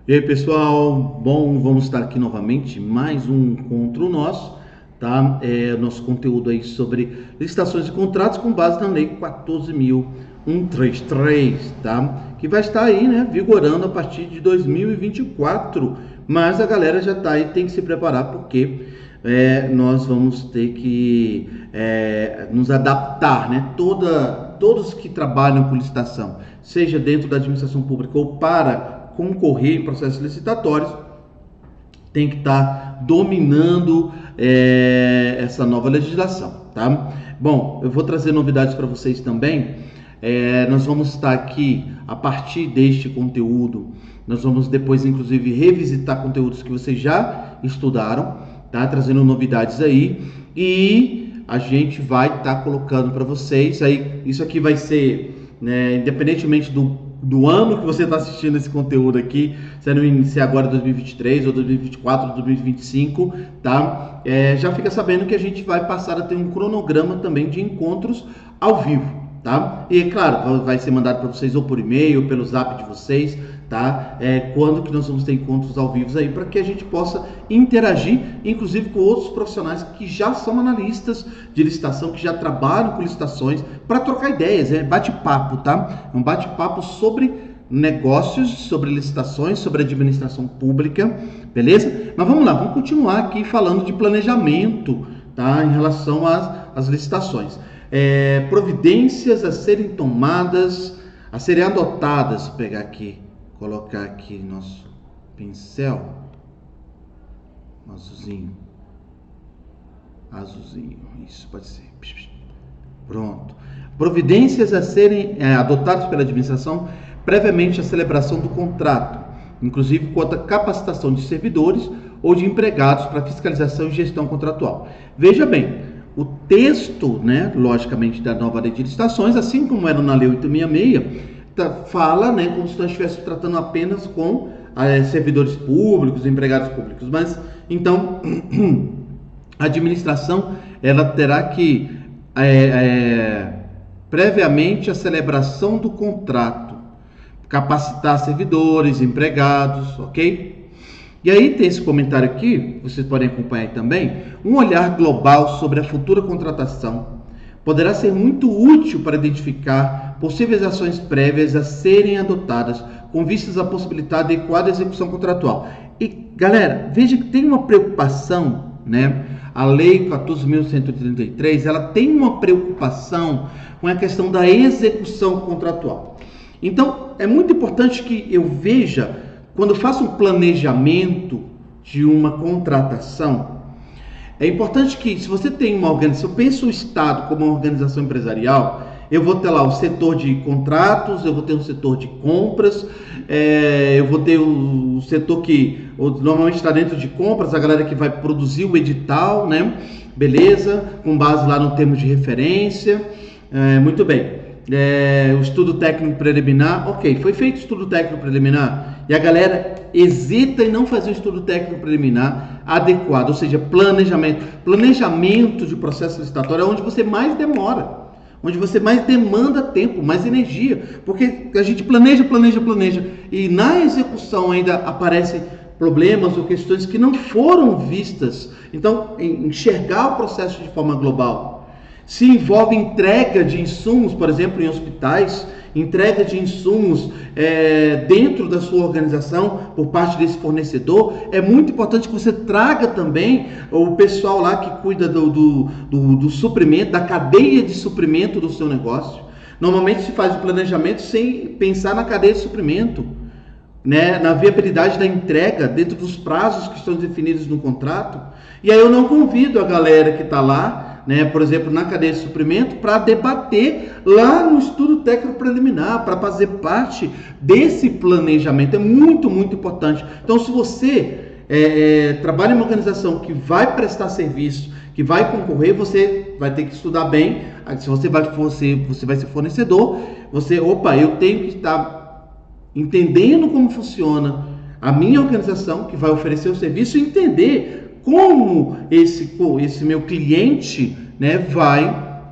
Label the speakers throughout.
Speaker 1: E aí, pessoal, bom, vamos estar aqui novamente, mais um encontro nosso, tá? Nosso conteúdo aí sobre licitações e contratos com base na Lei 14.133, tá? Que vai estar aí, né, vigorando a partir de 2024, mas a galera já tá aí, tem que se preparar porque nós vamos ter que nos adaptar, né? Todos que trabalham com licitação, seja dentro da administração pública ou para concorrer em processos licitatórios, tem que estar dominando essa nova legislação, tá? Bom, eu vou trazer novidades para vocês também. Nós vamos estar aqui, a partir deste conteúdo, nós vamos depois, inclusive, revisitar conteúdos que vocês já estudaram, tá? Trazendo novidades aí, e a gente vai estar colocando para vocês, aí, isso aqui vai ser, né, independentemente do ano que você está assistindo esse conteúdo aqui, se é agora 2023 ou 2024 ou 2025, tá? Já fica sabendo que a gente vai passar a ter um cronograma também de encontros ao vivo, tá? E claro, vai ser mandado para vocês ou por e-mail, ou pelo zap de vocês, tá? Quando que nós vamos ter encontros ao vivo aí, para que a gente possa interagir, inclusive com outros profissionais que já são analistas de licitação, que já trabalham com licitações, para trocar ideias, bate-papo, tá? É um bate-papo sobre negócios, sobre licitações, sobre administração pública, beleza? Mas vamos lá, vamos continuar aqui falando de planejamento, tá? Em relação às licitações. Providências a serem tomadas, a serem adotadas, vou pegar aqui, colocar aqui nosso pincel, azulzinho, isso pode ser, pronto. Providências a serem adotadas pela administração previamente à celebração do contrato, inclusive quanto à capacitação de servidores ou de empregados para fiscalização e gestão contratual. Veja bem, o texto, né, logicamente, da nova lei de licitações, assim como era na lei 866, fala, né, como se nós estivéssemos tratando apenas com servidores públicos, empregados públicos, mas então a administração ela terá que previamente a celebração do contrato, capacitar servidores, empregados, ok? E aí tem esse comentário aqui, vocês podem acompanhar também, um olhar global sobre a futura contratação poderá ser muito útil para identificar possíveis ações prévias a serem adotadas com vistas à possibilidade de adequada execução contratual. E, galera, veja que tem uma preocupação, né? A Lei 14.133, ela tem uma preocupação com a questão da execução contratual. Então, é muito importante que eu veja, quando eu faço um planejamento de uma contratação, é importante que, se você tem uma organização, eu penso o Estado como uma organização empresarial, eu vou ter lá o setor de contratos, eu vou ter o setor de compras, eu vou ter o setor que normalmente está dentro de compras, a galera que vai produzir o edital, né? Beleza, com base lá no termo de referência, muito bem. O estudo técnico preliminar, ok, foi feito o estudo técnico preliminar e a galera hesita em não fazer o estudo técnico preliminar adequado, ou seja, planejamento de processo licitatório é onde você mais demora, onde você mais demanda tempo, mais energia, porque a gente planeja e na execução ainda aparecem problemas ou questões que não foram vistas. Então, enxergar o processo de forma global se envolve entrega de insumos, por exemplo, em hospitais, entrega de insumos dentro da sua organização por parte desse fornecedor. É muito importante que você traga também o pessoal lá que cuida do suprimento, da cadeia de suprimento do seu negócio. Normalmente se faz o planejamento sem pensar na cadeia de suprimento, né, na viabilidade da entrega dentro dos prazos que estão definidos no contrato. E aí eu não convido a galera que está lá, né, por exemplo, na cadeia de suprimento, para debater lá no estudo técnico preliminar, para fazer parte desse planejamento. É muito, muito importante. Então, se você trabalha em uma organização que vai prestar serviço, que vai concorrer, você vai ter que estudar bem. Se você vai ser fornecedor, eu tenho que estar entendendo como funciona a minha organização que vai oferecer o serviço e entender como esse meu cliente, né, vai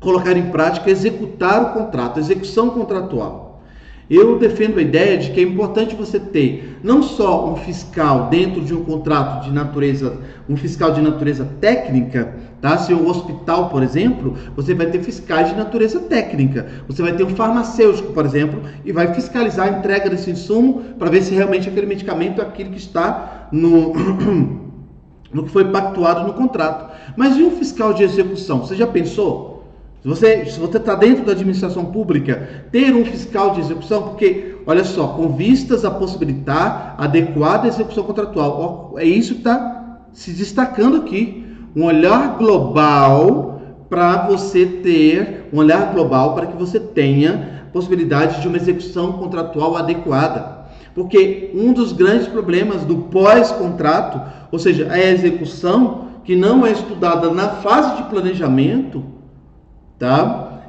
Speaker 1: colocar em prática, executar o contrato, execução contratual. Eu defendo a ideia de que é importante você ter não só um fiscal dentro de um contrato de natureza, um fiscal de natureza técnica, tá? Se um hospital, por exemplo, você vai ter fiscais de natureza técnica. Você vai ter um farmacêutico, por exemplo, e vai fiscalizar a entrega desse insumo para ver se realmente aquele medicamento é aquilo que está no que foi pactuado no contrato. Mas e um fiscal de execução? Você já pensou? Se você está dentro da administração pública, ter um fiscal de execução, porque, olha só, com vistas a possibilitar adequada execução contratual, é isso que está se destacando aqui. Um olhar global para você ter, um olhar global para que você tenha possibilidade de uma execução contratual adequada. Porque um dos grandes problemas do pós-contrato, ou seja, a execução, que não é estudada na fase de planejamento, tá?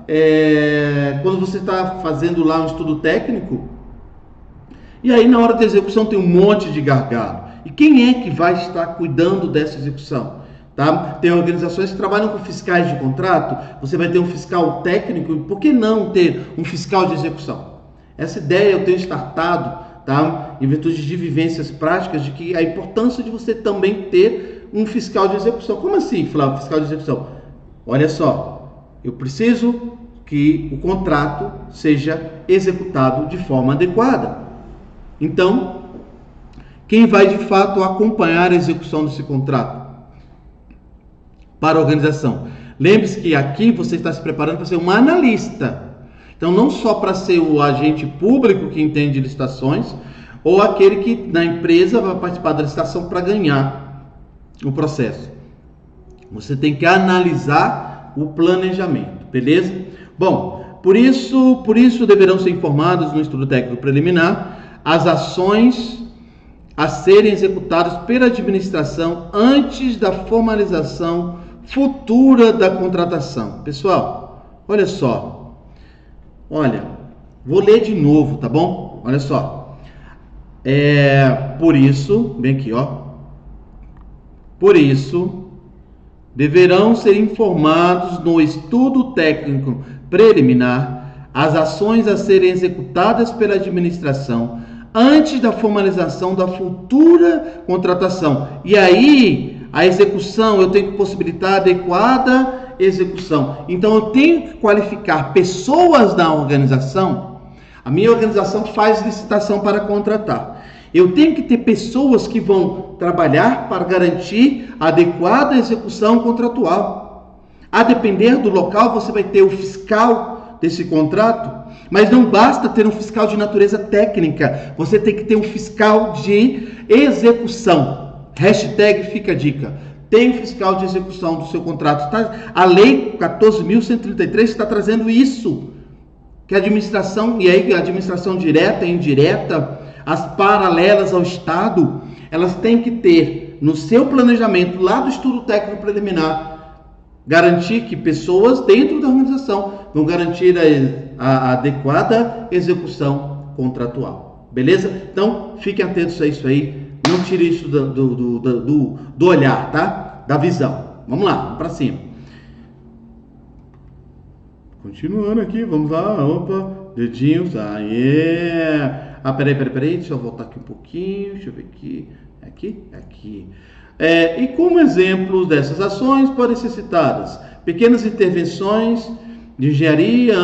Speaker 1: Quando você está fazendo lá um estudo técnico, e aí na hora da execução tem um monte de gargalo. E quem é que vai estar cuidando dessa execução? Tá? Tem organizações que trabalham com fiscais de contrato, você vai ter um fiscal técnico, por que não ter um fiscal de execução? Essa ideia eu tenho startado, tá? Em virtude de vivências práticas, de que a importância de você também ter um fiscal de execução. Como assim, Flávio, fiscal de execução? Olha só, eu preciso que o contrato seja executado de forma adequada. Então, quem vai de fato acompanhar a execução desse contrato para a organização? Lembre-se que aqui você está se preparando para ser um analista. Então, não só para ser o agente público que entende licitações, ou aquele que na empresa vai participar da licitação para ganhar o processo. Você tem que analisar o planejamento, beleza? Bom, por isso deverão ser informados no estudo técnico preliminar as ações a serem executadas pela administração antes da formalização futura da contratação. Pessoal, olha só, vou ler de novo, tá bom? Olha só, por isso, bem aqui, por isso, deverão ser informados no estudo técnico preliminar as ações a serem executadas pela administração antes da formalização da futura contratação. E aí, a execução, eu tenho que possibilitar adequada execução. Então, eu tenho que qualificar pessoas da organização. A minha organização faz licitação para contratar. Eu tenho que ter pessoas que vão trabalhar para garantir a adequada execução contratual. A depender do local, você vai ter o fiscal desse contrato, mas não basta ter um fiscal de natureza técnica, você tem que ter um fiscal de execução. Hashtag fica a dica. Tem um fiscal de execução do seu contrato. A lei 14.133 está trazendo isso. Que a administração, e aí a administração direta e indireta, as paralelas ao Estado, elas têm que ter no seu planejamento, lá do estudo técnico preliminar, garantir que pessoas dentro da organização vão garantir a adequada execução contratual. Beleza? Então, fiquem atentos a isso aí. Não tire isso do olhar, tá? Da visão. Vamos lá, vamos para cima. Continuando aqui, vamos lá. Opa, dedinhos. Peraí, deixa eu voltar aqui um pouquinho, deixa eu ver aqui, aqui. E como exemplos dessas ações podem ser citadas pequenas intervenções de engenharia,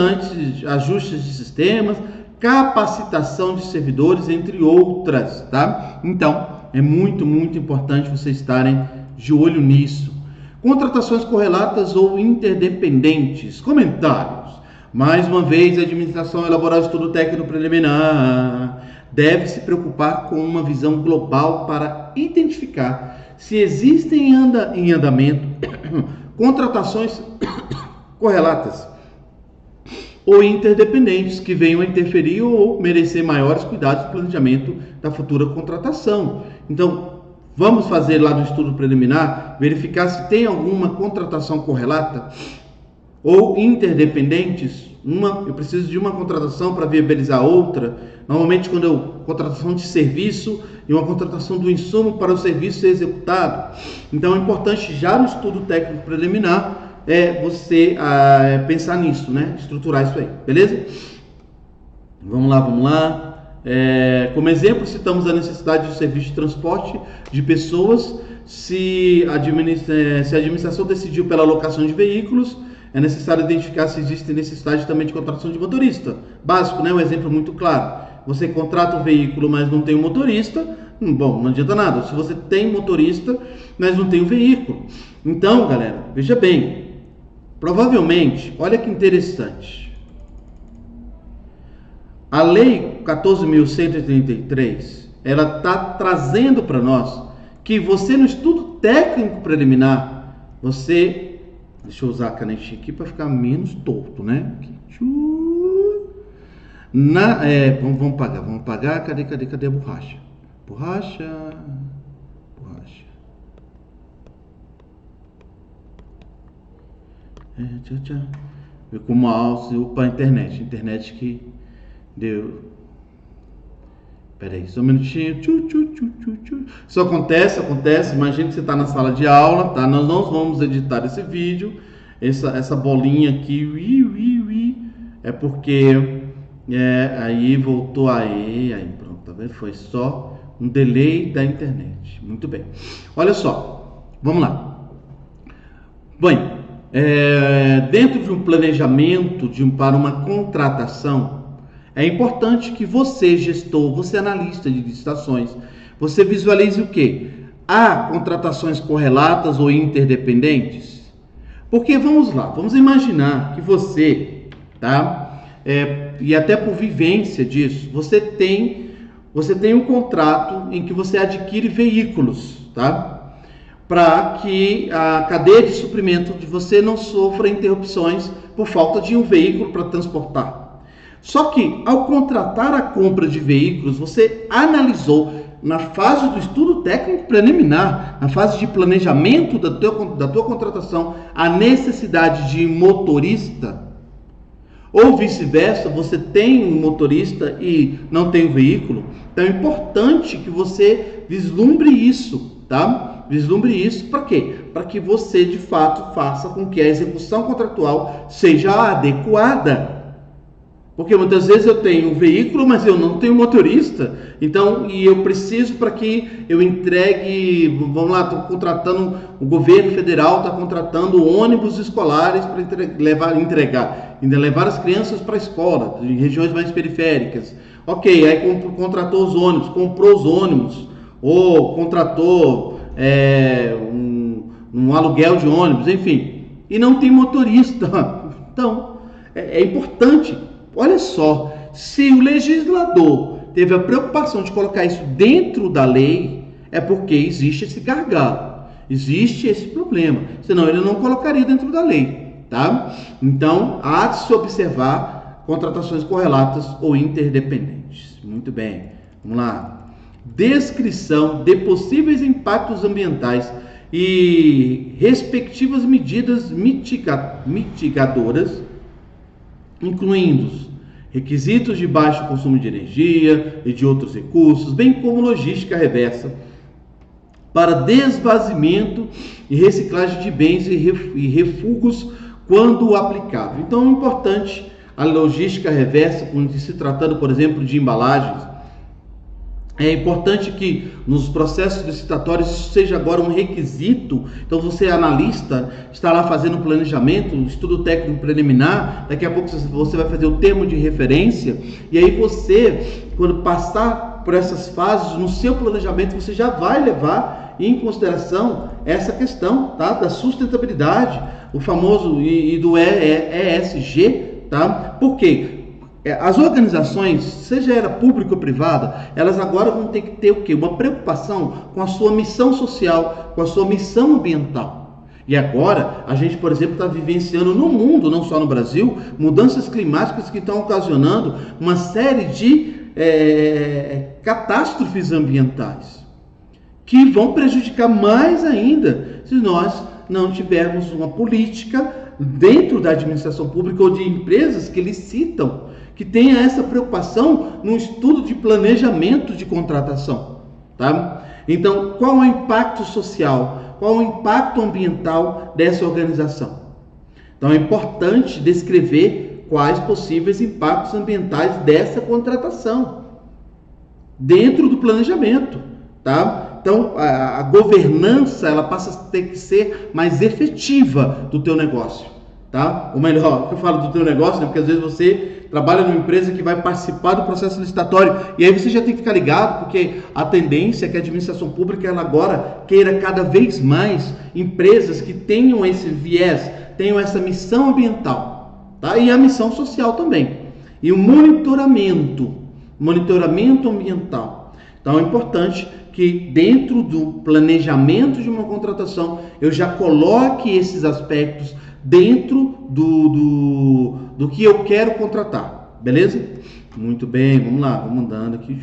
Speaker 1: ajustes de sistemas, capacitação de servidores, entre outras, tá? Então, é muito, muito importante vocês estarem de olho nisso. Contratações correlatas ou interdependentes. Comentários. Mais uma vez, a administração elaborar o estudo técnico preliminar deve se preocupar com uma visão global para identificar se existem em andamento contratações correlatas ou interdependentes que venham a interferir ou merecer maiores cuidados no planejamento da futura contratação. Então, vamos fazer lá no estudo preliminar, verificar se tem alguma contratação correlata ou interdependentes. Eu preciso de uma contratação para viabilizar outra. Normalmente, contratação de serviço e uma contratação do insumo para o serviço ser executado. Então, é importante já no estudo técnico preliminar você pensar nisso, né? Estruturar isso aí, beleza? Vamos lá. Como exemplo, citamos a necessidade de serviço de transporte de pessoas. Se a administração decidiu pela alocação de veículos, é necessário identificar se existe necessidade também de contratação de motorista. Básico, né? Um exemplo muito claro. Você contrata um veículo, mas não tem um motorista, bom, não adianta nada. Se você tem motorista, mas não tem um veículo. Então, galera, veja bem. Provavelmente, olha que interessante. A Lei 14.133, ela está trazendo para nós que você no estudo técnico preliminar, você, deixa eu usar a canetinha aqui para ficar menos torto, né? Vamos pagar, cadê a borracha? Borracha. Veio com o mouse para a internet que deu. Peraí, só um minutinho. Isso acontece. Imagina que você está na sala de aula, tá? Nós não vamos editar esse vídeo. Essa bolinha aqui, é porque aí voltou aí pronto, tá vendo? Foi só um delay da internet. Muito bem. Olha só, vamos lá. Bem, dentro de um planejamento para uma contratação, é importante que você, gestor, você analista de licitações, você visualize o quê? Há contratações correlatas ou interdependentes? Porque vamos lá, vamos imaginar que você, tá? E até por vivência disso, você tem um contrato em que você adquire veículos, tá? Para que a cadeia de suprimento de você não sofra interrupções por falta de um veículo para transportar. Só que, ao contratar a compra de veículos, você analisou na fase do estudo técnico preliminar, na fase de planejamento da tua contratação, a necessidade de motorista, ou vice-versa, você tem um motorista e não tem um veículo. Então é importante que você vislumbre isso, tá? Vislumbre isso para quê? Para que você de fato faça com que a execução contratual seja adequada. Porque muitas vezes eu tenho um veículo, mas eu não tenho motorista. Então, e eu preciso para que eu entregue, vamos lá, estou contratando, o governo federal está contratando ônibus escolares para levar as crianças para a escola, em regiões mais periféricas. Ok, aí contratou os ônibus, comprou os ônibus, ou contratou um aluguel de ônibus, enfim, e não tem motorista. Então, é importante. Olha só, se o legislador teve a preocupação de colocar isso dentro da lei, é porque existe esse gargalo, existe esse problema, senão ele não colocaria dentro da lei, tá? Então, há de se observar contratações correlatas ou interdependentes. Muito bem, vamos lá. Descrição de possíveis impactos ambientais e respectivas medidas mitigadoras, incluindo requisitos de baixo consumo de energia e de outros recursos, bem como logística reversa para desvazamento e reciclagem de bens e refugos quando aplicável. Então é importante a logística reversa, quando se tratando, por exemplo, de embalagens. É importante que nos processos licitatórios isso seja agora um requisito. Então você, analista, está lá fazendo um planejamento, um estudo técnico preliminar, daqui a pouco você vai fazer o termo de referência, e aí você, quando passar por essas fases, no seu planejamento, você já vai levar em consideração essa questão, tá? Da sustentabilidade, o famoso e do ESG, tá? Por quê? As organizações, seja ela pública ou privada, elas agora vão ter que ter o quê? Uma preocupação com a sua missão social, com a sua missão ambiental. E agora, a gente, por exemplo, está vivenciando no mundo, não só no Brasil, mudanças climáticas que estão ocasionando uma série de catástrofes ambientais, que vão prejudicar mais ainda se nós não tivermos uma política dentro da administração pública ou de empresas que licitam, que tenha essa preocupação no estudo de planejamento de contratação, tá? Então, qual é o impacto social, qual é o impacto ambiental dessa organização? Então, é importante descrever quais possíveis impactos ambientais dessa contratação dentro do planejamento, tá? Então, a governança, ela passa a ter que ser mais efetiva do teu negócio, tá? Ou melhor, eu falo do teu negócio, né? Porque às vezes você trabalha numa empresa que vai participar do processo licitatório, e aí você já tem que ficar ligado, porque a tendência é que a administração pública, ela agora queira cada vez mais empresas que tenham esse viés, tenham essa missão ambiental, tá? E a missão social também. E o monitoramento ambiental. Então é importante que dentro do planejamento de uma contratação eu já coloque esses aspectos dentro do que eu quero contratar, beleza? Muito bem, vamos lá, vamos andando aqui.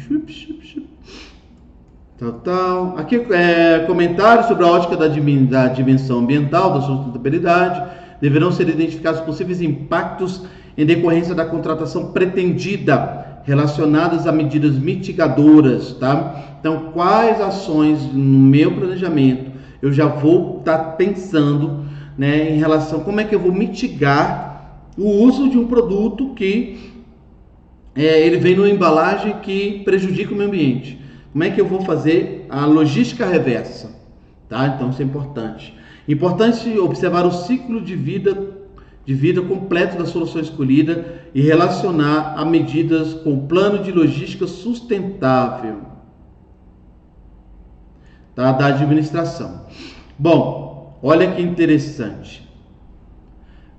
Speaker 1: Aqui comentários sobre a ótica da dimensão ambiental, da sustentabilidade. Deverão ser identificados possíveis impactos em decorrência da contratação pretendida relacionadas a medidas mitigadoras, tá? Então, quais ações no meu planejamento eu já vou estar pensando, né, em relação a como é que eu vou mitigar o uso de um produto que ele vem numa embalagem que prejudica o meio ambiente. Como é que eu vou fazer a logística reversa, tá? Então, isso é importante. Importante observar o ciclo de vida completo da solução escolhida e relacionar a medidas com o plano de logística sustentável, tá, da administração. Bom, olha que interessante.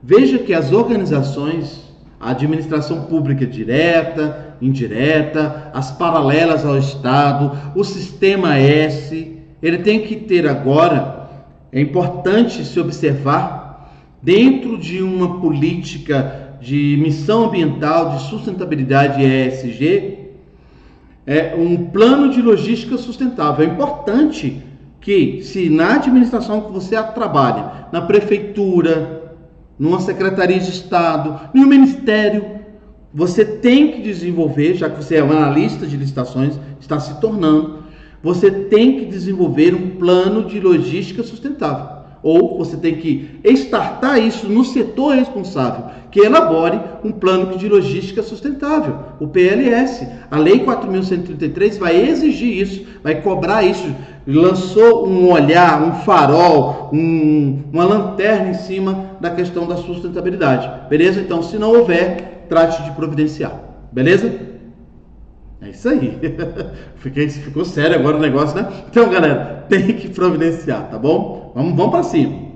Speaker 1: Veja que as organizações, a administração pública direta, indireta, as paralelas ao Estado, o sistema S, ele tem que ter agora, é importante se observar, dentro de uma política de missão ambiental, de sustentabilidade ESG, um plano de logística sustentável. É importante que, se na administração que você trabalha, na prefeitura, numa secretaria de Estado, no ministério, você tem que desenvolver, já que você é um analista de licitações, está se tornando, você tem que desenvolver um plano de logística sustentável. Ou você tem que startar isso no setor responsável, que elabore um plano de logística sustentável, o PLS. A Lei 4.133 vai exigir isso, vai cobrar isso. Lançou um olhar, um farol, uma lanterna em cima da questão da sustentabilidade. Beleza? Então, se não houver, trate de providenciar. Beleza? É isso aí. Ficou sério agora o negócio, né? Então, galera, tem que providenciar, tá bom? Vamos para cima.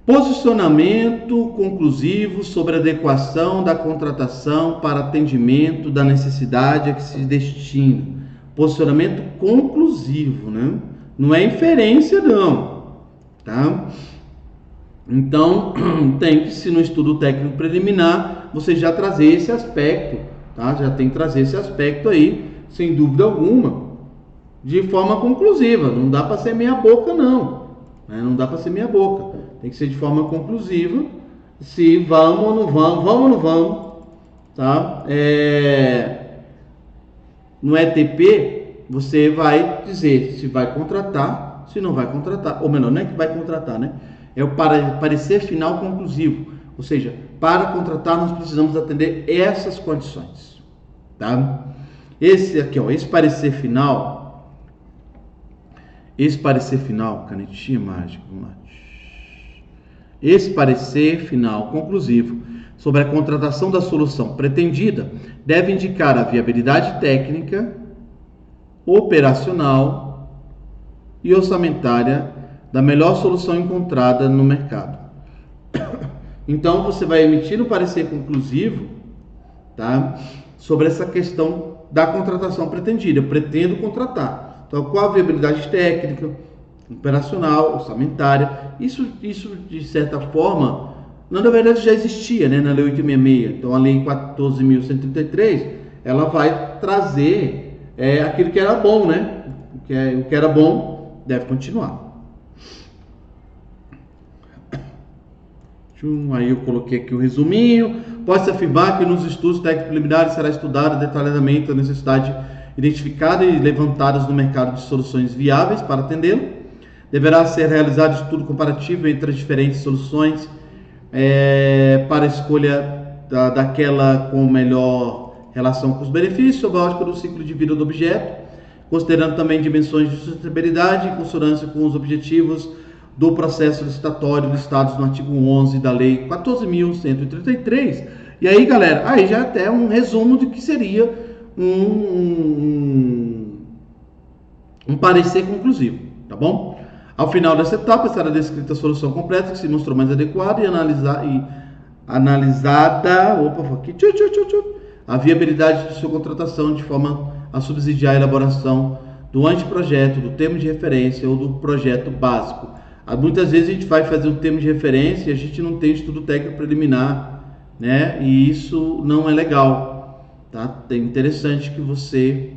Speaker 1: Posicionamento conclusivo sobre a adequação da contratação para atendimento da necessidade a que se destina. Posicionamento conclusivo, né? Não é inferência, não, tá? Então, tem que, se no estudo técnico preliminar, você já trazer esse aspecto, tá? Já tem que trazer esse aspecto aí, sem dúvida alguma, de forma conclusiva. Não dá para ser meia boca, não, né? Não dá para ser meia boca. Tem que ser de forma conclusiva, se vamos ou não vamos, tá? No ETP, você vai dizer se vai contratar, se não vai contratar, ou melhor, não é que vai contratar, né? É o parecer final conclusivo, ou seja, para contratar nós precisamos atender essas condições, tá? Esse aqui, ó, esse parecer final, canetinha mágica, vamos lá. Esse parecer final conclusivo sobre a contratação da solução pretendida deve indicar a viabilidade técnica, operacional e orçamentária da melhor solução encontrada no mercado. Então, você vai emitir um parecer conclusivo, tá, sobre essa questão da contratação pretendida. Eu pretendo contratar. Então, qual a viabilidade técnica, operacional, orçamentária? Isso de certa forma, na verdade já existia, né, na Lei 866. Então, a Lei 14.133, ela vai trazer aquilo que era bom, né? O que era bom deve continuar. Aí eu coloquei aqui o resuminho. Pode-se afirmar que nos estudos técnicos preliminares será estudada detalhadamente a necessidade identificada e levantadas no mercado de soluções viáveis para atendê-lo. Deverá ser realizado estudo comparativo entre as diferentes soluções para a escolha daquela com melhor relação com os benefícios, sob a ótica do ciclo de vida do objeto, considerando também dimensões de sustentabilidade em consonância com os objetivos do processo licitatório listados no artigo 11 da Lei 14.133. E aí, galera, aí já até um resumo do que seria um parecer conclusivo, tá bom? Ao final dessa etapa, será descrita a solução completa que se mostrou mais adequada e analisada a viabilidade de sua contratação de forma a subsidiar a elaboração do anteprojeto, do termo de referência ou do projeto básico. Muitas vezes a gente vai fazer um termo de referência e a gente não tem estudo técnico preliminar, né? E isso não é legal, tá? É interessante que você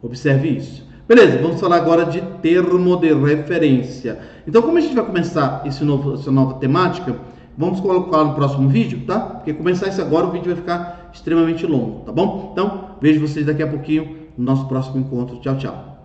Speaker 1: observe isso. Beleza, vamos falar agora de termo de referência. Então, como a gente vai começar essa nova temática, vamos colocar no próximo vídeo, tá? Porque começar isso agora, o vídeo vai ficar extremamente longo, tá bom? Então, vejo vocês daqui a pouquinho no nosso próximo encontro. Tchau, tchau.